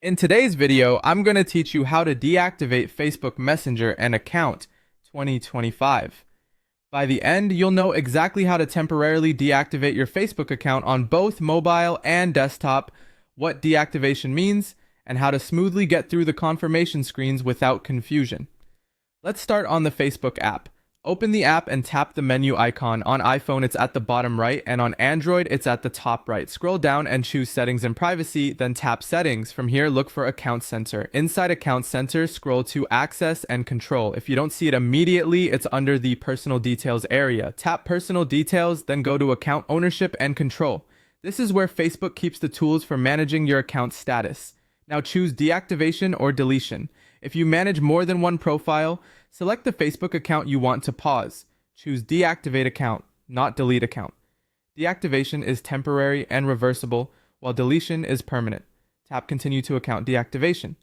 In today's video, I'm going to teach you how to deactivate Facebook Messenger and account 2025. By the end, you'll know exactly how to temporarily deactivate your Facebook account on both mobile and desktop, what deactivation means, and how to smoothly get through the confirmation screens without confusion. Let's start on the Facebook app. Open the app and tap the menu icon. On iPhone, it's at the bottom right, and on Android, it's at the top right. Scroll down and choose Settings and Privacy, then tap Settings. From here, look for Account Center. Inside Account Center, scroll to Access and Control. If you don't see it immediately, it's under the Personal Details area. Tap Personal Details, then go to Account Ownership and Control. This is where Facebook keeps the tools for managing your account status. Now choose Deactivation or Deletion. If you manage more than one profile, select the Facebook account you want to pause. Choose Deactivate Account, not Delete Account. Deactivation is temporary and reversible, while deletion is permanent. Tap Continue to Account Deactivation.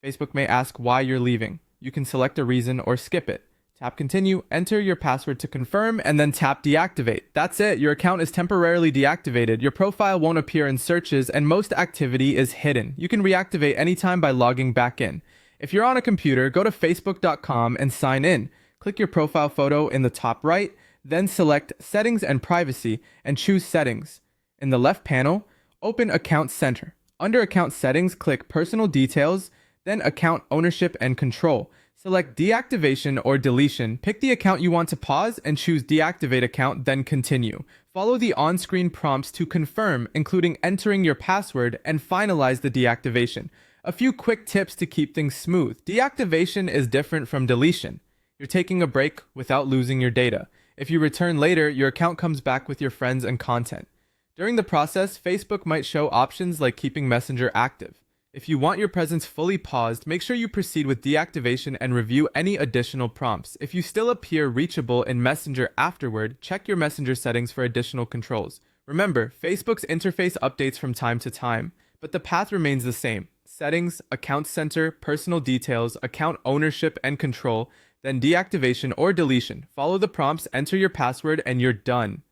Facebook may ask why you're leaving. You can select a reason or skip it. Tap Continue, enter your password to confirm, and then tap Deactivate. That's it, your account is temporarily deactivated. Your profile won't appear in searches, and most activity is hidden. You can reactivate anytime by logging back in. If you're on a computer, go to facebook.com and sign in. Click your profile photo in the top right, then select Settings and Privacy and choose Settings. In the left panel, open Account Center. Under Account Settings, click Personal Details, then Account Ownership and Control. Select Deactivation or Deletion. Pick the account you want to pause and choose Deactivate Account, then Continue. Follow the on-screen prompts to confirm, including entering your password, and finalize the deactivation. A few quick tips to keep things smooth. Deactivation is different from deletion. You're taking a break without losing your data. If you return later, your account comes back with your friends and content. During the process, Facebook might show options like keeping Messenger active. If you want your presence fully paused, make sure you proceed with deactivation and review any additional prompts. If you still appear reachable in Messenger afterward, check your Messenger settings for additional controls. Remember, Facebook's interface updates from time to time, but the path remains the same. Settings, Account Center, Personal Details, Account Ownership and Control, then Deactivation or Deletion. Follow the prompts, enter your password, and you're done.